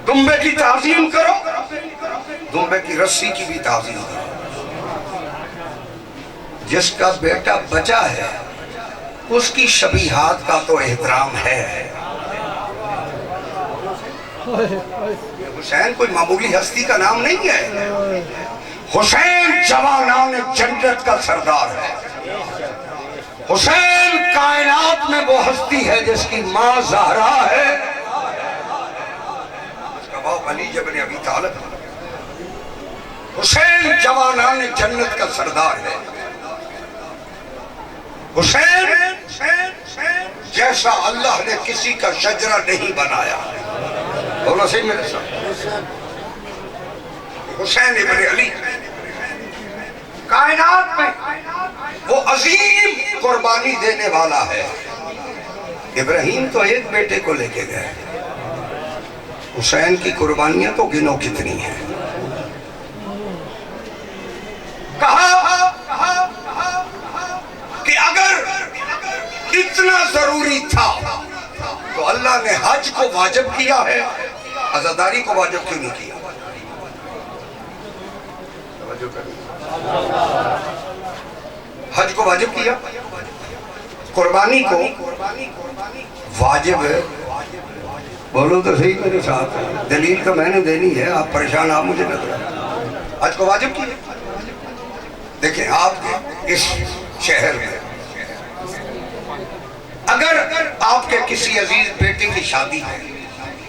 دمبے کی تعظیم کرو، دمبے کی رسی کی بھی تعظیم کرو۔ جس کا بیٹا بچا ہے اس کی شبیہات کا تو احترام ہے۔ حسین کوئی معمولی ہستی کا نام نہیں ہے، حسین جوانان جنت کا سردار ہے۔ حسین کائنات میں وہ ہستی ہے جس کی ماں زہرا ہے، اس کا باپ علی ابن ابی طالب۔ حسین جوانان جنت کا سردار ہے۔ حسین جیسا اللہ نے کسی کا شجرہ نہیں بنایا، بولو صحیح میرے ساتھ، حسین ابن علی کائنات میں وہ عظیم قربانی دینے والا ہے۔ ابراہیم تو ایک بیٹے کو لے کے گئے، حسین کی قربانیاں تو گنو کتنی ہیں۔ کہا کہ اگر اتنا ضروری تھا تو اللہ نے حج کو واجب کیا ہے، عزاداری کو واجب کیوں نہیں کیا؟ حج کو واجب کیا، قربانی کو واجب ہے۔ بولو تو صحیح میرے ساتھ، دلیل تو میں نے دینی ہے، آپ پریشان آپ مجھے نہ کریں۔ حج کو واجب کیا۔ دیکھیں آپ کے اس شہر میں اگر آپ کے کسی عزیز بیٹے کی شادی ہے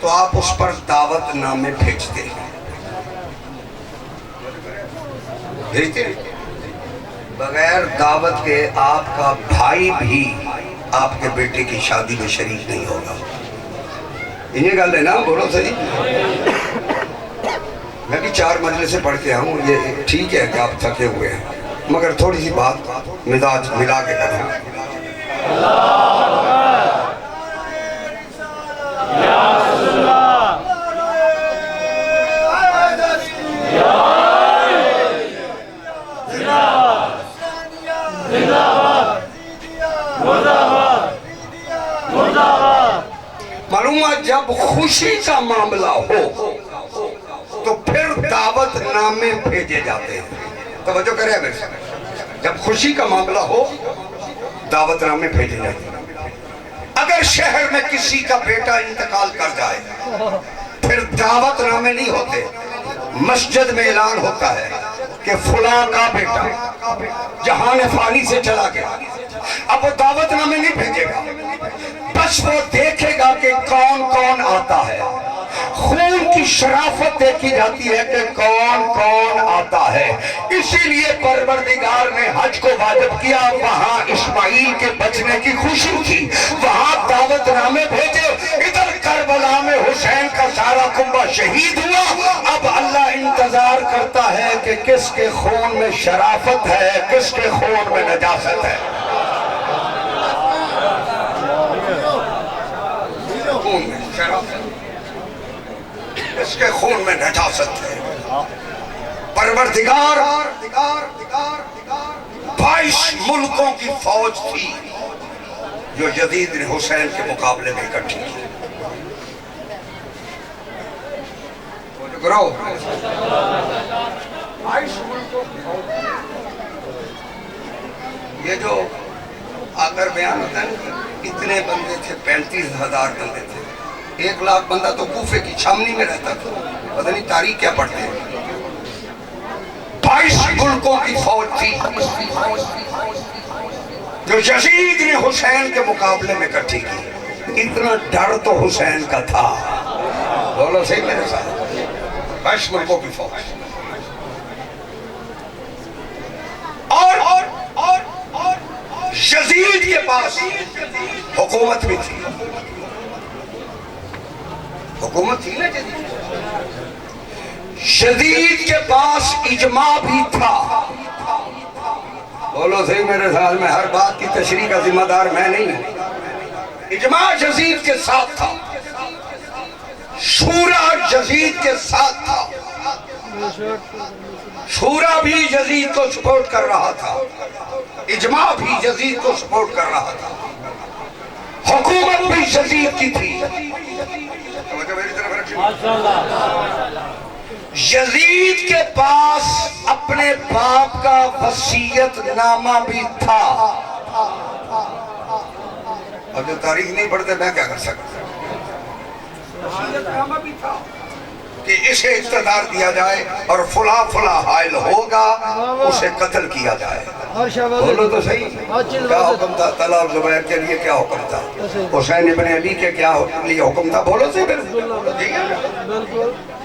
تو آپ اس پر دعوت نامے بھیجتے ہیں، بھیجتے ہیں۔ بغیر دعوت کے آپ کا بھائی بھی آپ کے بیٹے کی شادی میں شریک نہیں ہوگا۔ انہیں گل ہے نا، بولو صحیح۔ میں بھی 4 مجلسیں پڑھ کے آؤں، یہ ٹھیک ہے کہ آپ تھکے ہوئے ہیں، مگر تھوڑی سی بات مزاج ملا کے کریں۔ معلومات جب خوشی کا معاملہ ہو تو پھر دعوت نامے بھیجے جاتے ہیں۔ توجہ کریں میرے ساتھ، جب خوشی کا معاملہ ہو دعوت نامے بھیجے جاتے ہیں۔ اگر شہر میں کسی کا بیٹا انتقال کر جائے پھر دعوت نامے نہیں ہوتے، مسجد میں اعلان ہوتا ہے کہ فلاں کا بیٹا جہان فانی سے چلا گیا۔ اب وہ دعوت نامے نہیں بھیجے گا، بس وہ دیکھے گا کہ کون کون آتا ہے۔ خون کی شرافت دیکھی جاتی ہے کہ کون کون آتا ہے۔ اسی لیے پروردگار نے حج کو واجب کیا، وہاں اسماعیل کے بچنے کی خوشی تھی، وہاں دعوت نامے بھیجے۔ ادھر کربلا میں حسین کا سارا کنبہ شہید ہوا، اب اللہ انتظار کرتا ہے کہ کس کے خون میں شرافت ہے، کس کے خون میں نجاست ہے۔ اس کے خون میں نجاست ہے۔ پروردگار 22 ملکوں کی فوج تھی جو یزید نے حسین کے مقابلے میں اکٹھی کی۔ گرو 22 ملکوں کی فوج، یہ جو آ کر بیان ہوتا ہے اتنے بندے تھے، 35,000 بندے تھے۔ 1 لاکھ بندہ تو کوفے کی چھامنی میں رہتا تھا، پتہ نہیں تاریخ کیا پڑھتے ہیں۔ 22 ملکوں کی فوج تھی جو یزید نے حسین کے مقابلے میں اکٹھی کی۔ اتنا ڈر تو حسین کا تھا، بولو صحیح میرے ساتھ، 22 ملکوں کی فوج۔ اور یزید کے پاس حکومت بھی تھی، حکومت تھی نا یزید کے پاس اجماع بھی تھا۔ بولو صحیح میرے ساتھ، میں ہر بات کی تشریح کا ذمہ دار میں نہیں ہوں۔ اجماع یزید کے ساتھ تھا، شورا یزید کے ساتھ تھا، شورا بھی یزید کو سپورٹ کر رہا تھا، اجماع بھی یزید کو سپورٹ کر رہا تھا، حکومت بھی یزید کی تھی۔ توجہ میری طرف رکھیں۔ یزید کے پاس اپنے باپ کا وصیت نامہ بھی تھا، اب جو تاریخ نہیں پڑھتے میں کیا کر سکتا، وصیت نامہ بھی تھا کہ اسے اقتدار دیا جائے اور فلاں فلاں حائل ہوگا اسے قتل کیا جائے۔ بولو تو صحیح، کیا حکم تھا طلحہ اور زبیر کے لیے؟ کیا حکم تھا حسین ابن علی کے کیا لیے حکم تھا؟ بولو صحیح،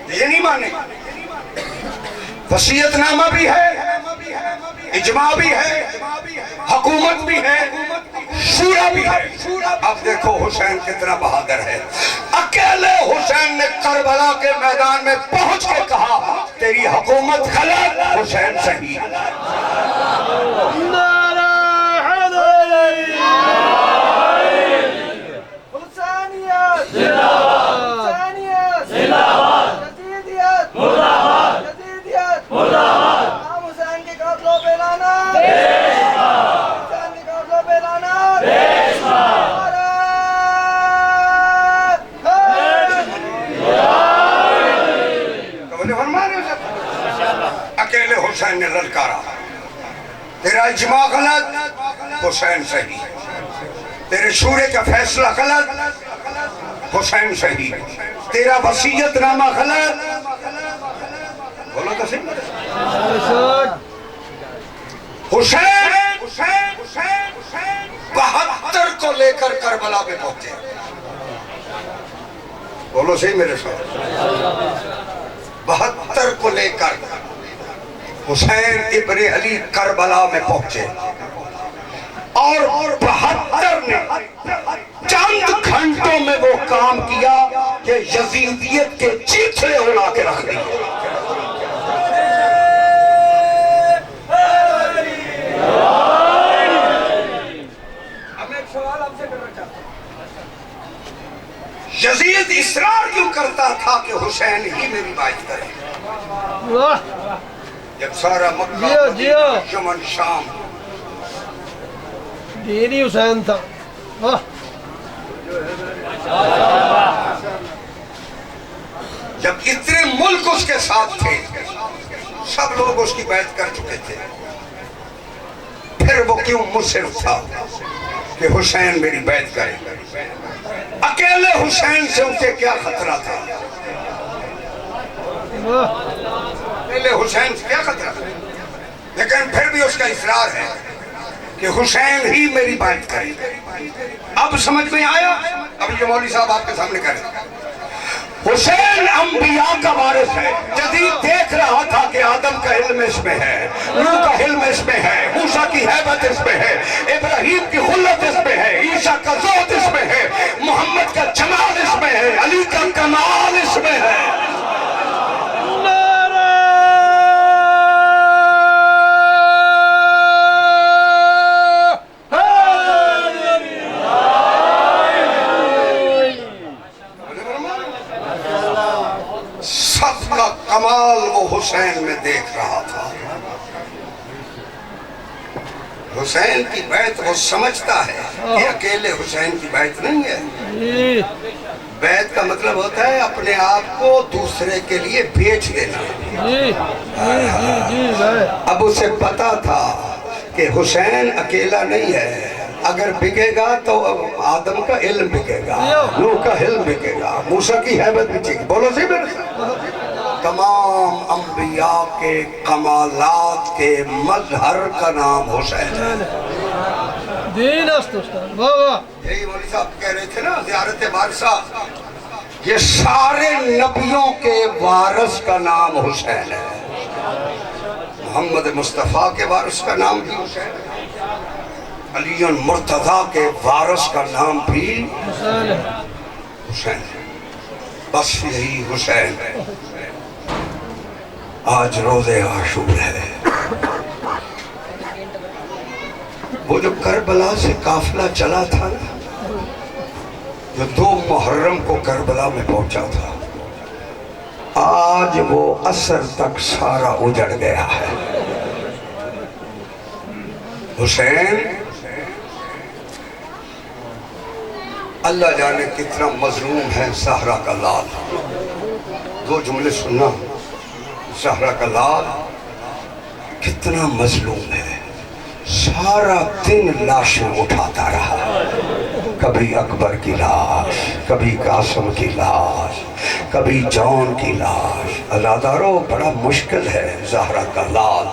یہ نہیں مانے۔ وصیت نامہ بھی ہے، اجماع بھی ہے، حکومت بھی ہے، شورا بھی ہے۔ اب دیکھو حسین کتنا بہادر ہے، اکیلے حسین نے کربلا کے میدان میں پہنچ کے کہا تیری حکومت غلط، حسین صحیح۔ اکیلے حسین نے للکارا تیرا اجماع غلط، حسین صحیح، تیرے شورے کا فیصلہ غلط، حسین صحیح، تیرا وصیت نامہ غلط، بولو تو صحیح۔ حسین 72 کو لے کر کربلا میں پہنچے، بولو صحیح میرے ساتھ، 72 کو لے کر حسین ابن علی کربلا میں پہنچے، اور 72 نے چند گھنٹوں میں وہ کام کیا کہ یزیدیت کے چیتھڑے اڑا کے رکھ دی۔ یزید اصرار کیوں کرتا تھا کہ حسین ہی میری بات کرے؟ جب سارا مکہ یمن شام دینی حسین تھا، جب اتنے ملک اس کے ساتھ تھے، سب لوگ اس کی بیعت کر چکے تھے، پھر وہ کیوں مصر تھا کہ حسین میری بیعت کرے؟ اکیلے حسین سے اسے کیا خطرہ تھا؟ اکیلے حسین سے کیا خطرہ تھا؟ لیکن پھر بھی اس کا اصرار ہے کہ حسین ہی میری بیعت کرے۔ اب سمجھ میں آیا؟ اب یہ مولوی صاحب آپ کے سامنے کریں، حسین انبیاء کا وارث ہے۔ جدید دیکھ رہا تھا کہ آدم کا علم اس میں ہے، نوح کا علم اس میں ہے، موسیٰ کی ہیبت اس میں ہے، ابراہیم کی خلت اس میں ہے، عیسیٰ کا زہد اس میں ہے، محمد کا جمال اس میں ہے، علی کا کمال اس میں ہے۔ سب کا کمال وہ حسین میں دیکھ رہا تھا۔ حسین کی بیعت وہ سمجھتا ہے کہ اکیلے حسین کی بیعت نہیں ہے، بیعت کا مطلب ہوتا ہے اپنے آپ کو دوسرے کے لیے بیچ دینا۔ اب اسے پتا تھا کہ حسین اکیلا نہیں ہے، اگر بکے گا تو آدم کا علم بکے گا، نوح کا علم بکے گا، موسیٰ کی ہیبت بکے گی۔ بولو صحیح میرے، تمام انبیاء کے کمالات کے مظہر کا نام حسین ہے۔ دین است استاد، واہ واہ۔ یہی مولوی صاحب کہہ رہے تھے نا زیارت بارسا، یہ سارے نبیوں کے وارث کا نام حسین ہے۔ محمد مصطفیٰ کے وارث کا نام بھی حسین ہے، علی مرتضیٰ کے وارث کا نام بھی حسین ہے۔ بس یہی حسین ہے۔ آج روز عاشور ہے، وہ جو کربلا سے قافلہ چلا تھا نا، جو 2 محرم کو کربلا میں پہنچا تھا، آج وہ عصر تک سارا اجڑ گیا ہے۔ حسین اللہ جانے کتنا مظلوم ہے، زہرا کا لال۔ دو جملے سننا. زہرا کا لال کتنا مظلوم ہے، سارا دن لاشیں اٹھاتا رہا. کبھی اکبر کی لاش، کبھی قاسم کی لاش، کبھی جون کی لاش. عزادارو بڑا مشکل ہے زہرا کا لال.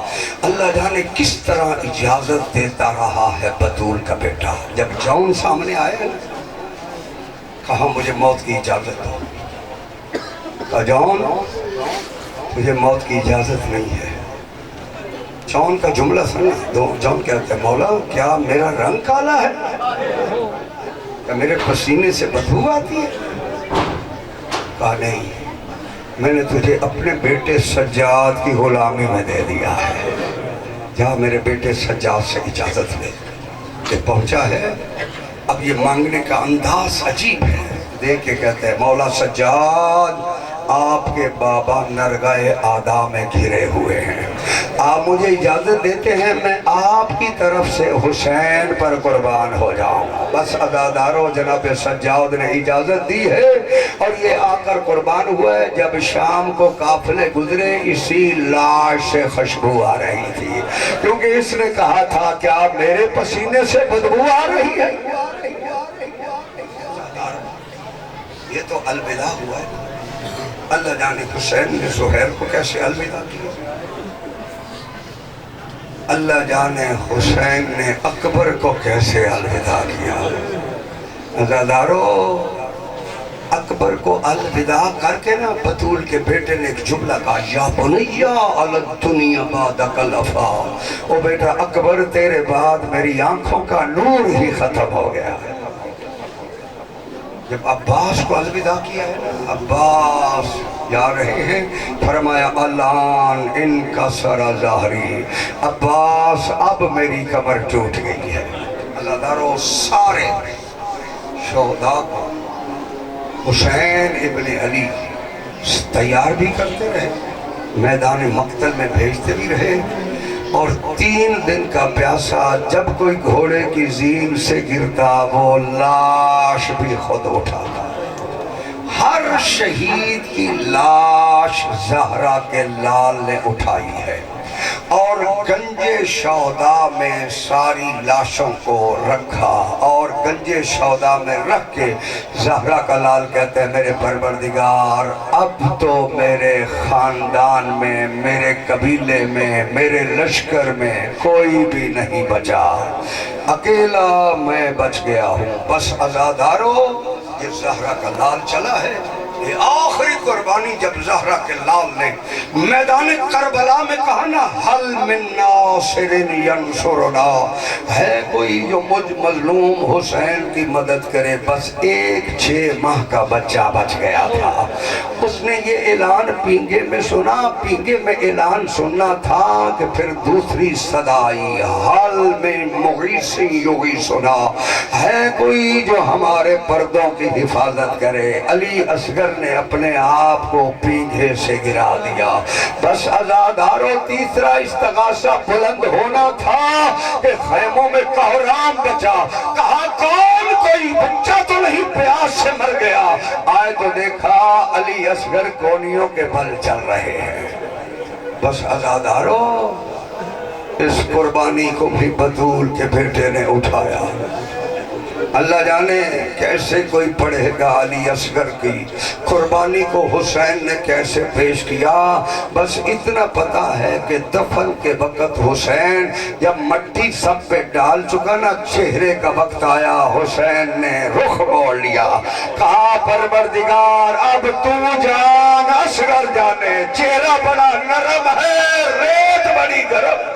اللہ جانے کس طرح اجازت دیتا رہا ہے بطول کا بیٹا. جب جون سامنے آیا نا، کہا مجھے موت کی اجازت دو. کہا جون مجھے موت کی اجازت نہیں ہے. جون کا جملہ سنا. جون کہتے ہیں مولا کیا میرا رنگ کالا ہے؟ کیا میرے پسینے سے بدبو آتی ہے؟ کہا نہیں، میں نے تجھے اپنے بیٹے سجاد کی غلامی میں دے دیا ہے. جا میرے بیٹے سجاد سے اجازت لے. یہ پہنچا ہے. اب یہ مانگنے کا انداز عجیب ہے. دیکھ کے کہتے ہیں مولا سجاد آپ کے بابا نرگائے آدھا میں گھرے ہوئے ہیں، آپ مجھے اجازت دیتے ہیں میں آپ کی طرف سے حسین پر قربان ہو جاؤں. بس عزادارو جناب سجاد نے اجازت دی ہے اور یہ آ کر قربان ہوا ہے. جب شام کو قافلے گزرے اسی لاش سے خوشبو آ رہی تھی، کیونکہ اس نے کہا تھا کیا میرے پسینے سے بدبو آ رہی ہے؟ یہ تو الوداع ہوا ہے. اللہ جانے حسین نے زہیر کو کیسے الوداع کیا. اللہ جانے حسین نے اکبر کو کیسے الوداع کیا. عزادارو اکبر کو الوداع کر کے نا بطول کے بیٹے نے ایک جملہ کہا یا بنیا علی الدنیا بعدک الوفا. او بیٹا اکبر تیرے بعد میری آنکھوں کا نور ہی ختم ہو گیا. جب عباس کو الوداع کیا ہے نا، عباس جا رہے ہیں، فرمایا الان ان کا سرا ظاہری. عباس اب میری کمر ٹوٹ گئی ہے. اللہ دارو سارے شہداء کو حسین ابن علی تیار بھی کرتے رہے، میدان مقتل میں بھیجتے بھی رہے. اور 3 دن کا پیاسا جب کوئی گھوڑے کی زین سے گرتا وہ لاش بھی خود اٹھاتا. ہر شہید کی لاش زہرا کے لال نے اٹھائی ہے اور گنجے شہداء میں ساری لاشوں کو رکھا. اور گنجے شہداء میں رکھ کے زہرا کا لال کہتے ہیں میرے پروردگار اب تو میرے خاندان میں، میرے قبیلے میں، میرے لشکر میں کوئی بھی نہیں بچا، اکیلا میں بچ گیا ہوں. بس عزادارو یہ زہرا کا لال چلا ہے. یہ آخری قربانی جب زہرا کے لال نے میدان کربلا میں کہا نا حل من ناصر ینصرنا، ہے کوئی جو مجھ مظلوم حسین کی مدد کرے. بس ایک 6 ماہ کا بچہ بچ گیا تھا. اس نے یہ اعلان پینگے میں سنا. پینگے میں اعلان سننا تھا کہ پھر دوسری صدا آئی حل من مغیث یغیثنا، ہے کوئی جو ہمارے پردوں کی حفاظت کرے. علی اصغر نے اپنے آپ کو پینگے سے گرا دیا. بس عزادارو تیسرا استغاثہ بلند ہونا تھا کہ خیموں میں قہرام بچا. کہا کون کوئی بچہ تو نہیں پیاس سے مر گیا. آئے تو دیکھا علی اصغر کونیوں کے بل چل رہے ہیں. بس عزادارو اس قربانی کو بھی بطول کے بیٹے نے اٹھایا. اللہ جانے کیسے کوئی پڑھے گا علی اصغر کی قربانی کو حسین نے کیسے پیش کیا. بس اتنا پتا ہے کہ دفن کے وقت حسین جب مٹی سب پہ ڈال چکا نا، چہرے کا وقت آیا، حسین نے رخ موڑ لیا. کہا پروردگار اب تو جان اصغر جانے، چہرہ بڑا نرم ہے ریت بڑی گرم.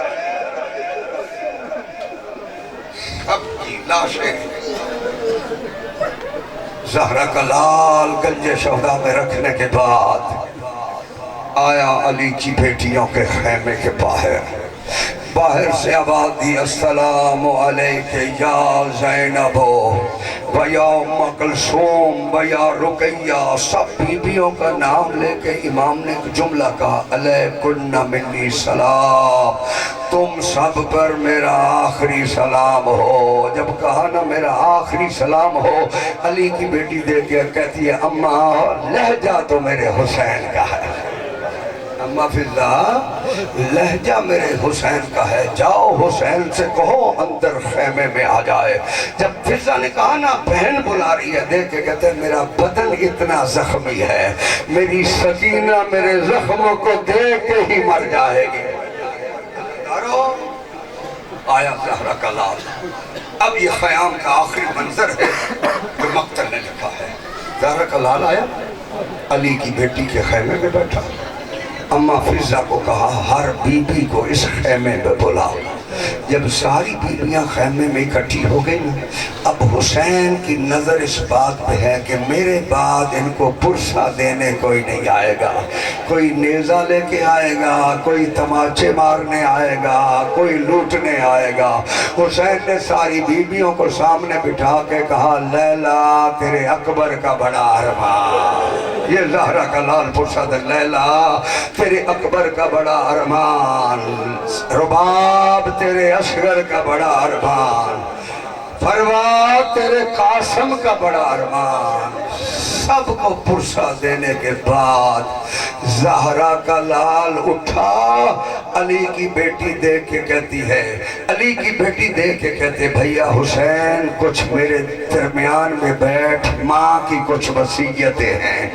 سب کی لاشیں زہرا کا لال گنجے شہداء میں رکھنے کے بعد آیا علی کی بیٹیوں کے خیمے کے باہر. باہر سے آواز دی السلام علیک یا زینب و یا ام کلثوم و یا رقیہ، سب بیویوں کا نام لے کے امام نے ایک جملہ کہا علیکن منی سلام، تم سب پر میرا آخری سلام ہو۔ جب کہا نا میرا آخری سلام ہو، علی کی بیٹی دیکھ کے کہتی ہے اماں لہجہ تو میرے حسین کا ہے، اماں فضا لہجہ میرے حسین کا ہے، جاؤ حسین سے کہو اندر خیمے میں آ جائے۔ جب فضا نے کہا نا بہن بلا رہی ہے، دیکھ کے کہتے ہیں میرا بدن اتنا زخمی ہے، میری سکینہ میرے زخموں کو دیکھ کے ہی مر جائے گی۔ آیا زہرہ کا لال، اب یہ خیام کا آخری منظر ہے جو مقتل نے لکھا ہے۔ زہرہ کا لال آیا، علی کی بیٹی کے خیمے میں بیٹھا، اماں فضا کو کہا ہر بی بی کو اس خیمے میں بلاؤ۔ جب ساری بیویاں خیمے میں اکٹھی ہو گئی، اب حسین کی نظر اس بات پہ ہے کہ میرے بعد ان کو پرسہ دینے کوئی نہیں آئے گا، کوئی نیزہ لے کے آئے گا، کوئی تماچے مارنے آئے گا، کوئی لوٹنے آئے گا۔ حسین نے ساری بیویوں کو سامنے بٹھا کے کہا لیلا تیرے اکبر کا بڑا ارمان، یہ زہرہ کا لال پرسہ دے، لیلا تیرے اکبر کا بڑا ارمان، رباب تیرے اصغر کا بڑا ارمان، فروا تیرے قاسم کا بڑا ارمان۔ سب کو پرسہ دینے کے بعد زہرہ کا لال اٹھا، علی کی بیٹی دیکھ کے کہتی ہے، علی کی بیٹی دیکھ کے کہتے بھیا حسین کچھ میرے درمیان میں بیٹھ، ماں کی کچھ وصیتیں ہیں،